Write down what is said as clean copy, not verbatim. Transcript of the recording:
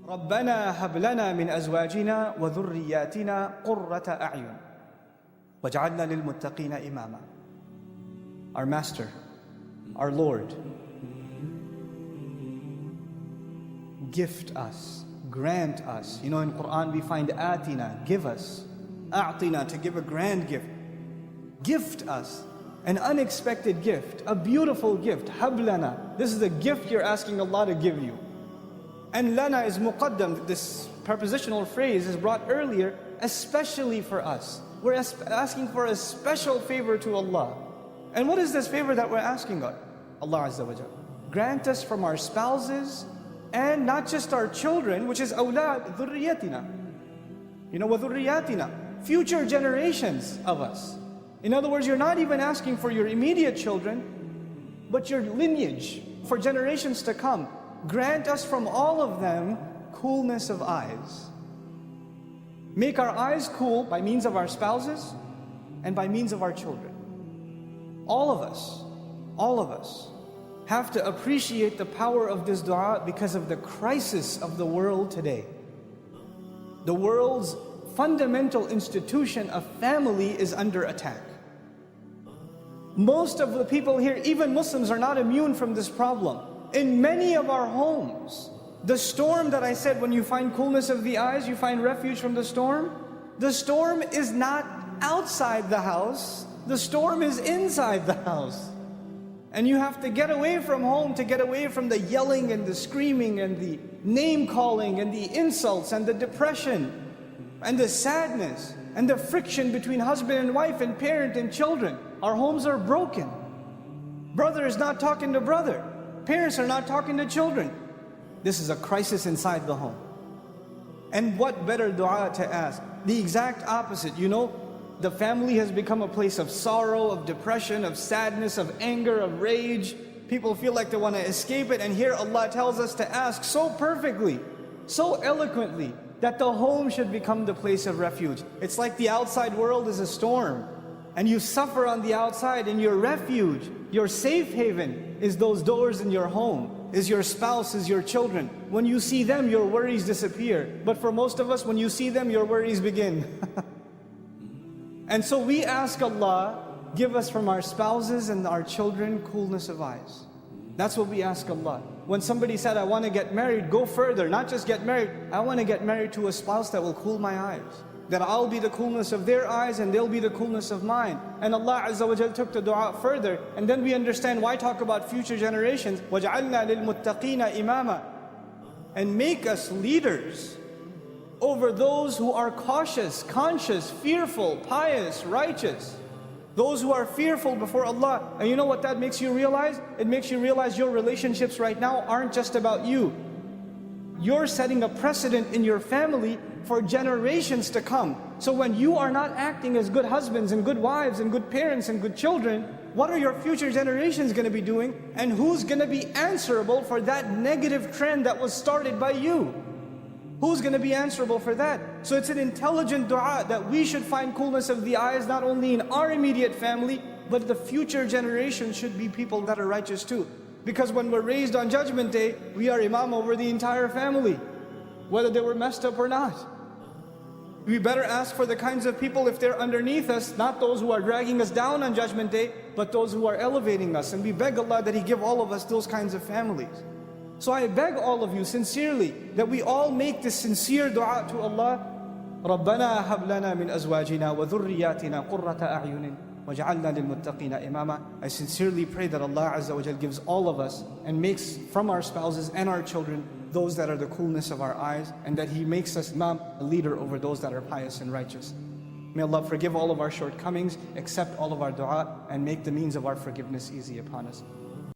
رَبَّنَا هَبْ لَنَا مِنْ أَزْوَاجِنَا وَذُرِّيَّاتِنَا قُرَّةَ أَعْيُنٍ وَاجْعَلْنَا لِلْمُتَّقِينَ إِمَامًا. Our Master, our Lord, gift us, grant us. You know, in Quran we find atina, give us. A'tina, to give a grand gift. Gift us an unexpected gift, a beautiful gift. Hablana, this is the gift you're asking Allah to give you. And lana is muqaddam, this prepositional phrase is brought earlier, especially for us. We're asking for a special favor to Allah. And what is this favor that we're asking God? Allah Azza wa Jal. Grant us from our spouses, and not just our children, which is awlad, dhurriyatina. You know, wa dhurriyatina, future generations of us. In other words, you're not even asking for your immediate children, but your lineage for generations to come. Grant us from all of them coolness of eyes. Make our eyes cool by means of our spouses and by means of our children. All of us have to appreciate the power of this dua because of the crisis of the world today. The world's fundamental institution of family is under attack. Most of the people here, even Muslims, are not immune from this problem. In many of our homes, the storm that I said, when you find coolness of the eyes, you find refuge from the storm. The storm is not outside the house, the storm is inside the house. And you have to get away from home to get away from the yelling and the screaming and the name calling and the insults and the depression and the sadness and the friction between husband and wife and parent and children. Our homes are broken. Brother is not talking to brother. Parents are not talking to children. This is a crisis inside the home. And what better dua to ask? The exact opposite. You know, the family has become a place of sorrow, of depression, of sadness, of anger, of rage. People feel like they want to escape it. And here Allah tells us to ask so perfectly, so eloquently, that the home should become the place of refuge. It's like the outside world is a storm, and you suffer on the outside, and your refuge, your safe haven, is those doors in your home, is your spouse, is your children. When you see them, your worries disappear. But for most of us, when you see them, your worries begin. And so we ask Allah, give us from our spouses and our children coolness of eyes. That's what we ask Allah. When somebody said, I want to get married, go further, not just get married. I want to get married to a spouse that will cool my eyes. That I'll be the coolness of their eyes and they'll be the coolness of mine. And Allah Azza wa Jal took the dua further, and then we understand why talk about future generations. وَجْعَلْنَا لِلْمُتَّقِينَ إِمَامًا. And make us leaders over those who are cautious, conscious, fearful, pious, righteous. Those who are fearful before Allah. And you know what that makes you realize? It makes you realize your relationships right now aren't just about you. You're setting a precedent in your family for generations to come. So when you are not acting as good husbands and good wives and good parents and good children, what are your future generations going to be doing? And who's going to be answerable for that negative trend that was started by you? Who's going to be answerable for that? So it's an intelligent dua that we should find coolness of the eyes not only in our immediate family, but the future generation should be people that are righteous too. Because when we're raised on Judgment Day, we are imam over the entire family, whether they were messed up or not. We better ask for the kinds of people, if they're underneath us, not those who are dragging us down on Judgment Day, but those who are elevating us. And we beg Allah that He give all of us those kinds of families. So I beg all of you sincerely that we all make this sincere dua to Allah. رَبَّنَا هَبْ لَنَا مِنْ أَزْوَاجِنَا وَذُرِّيَّاتِنَا قُرَّةَ أَعْيُنٍ وَاجْعَلْنَا لِلْمُتَّقِينَ إِمَامًا. I sincerely pray that Allah Azza wa Jal gives all of us and makes from our spouses and our children those that are the coolness of our eyes, and that He makes us imam, a leader over those that are pious and righteous. May Allah forgive all of our shortcomings, accept all of our dua, and make the means of our forgiveness easy upon us.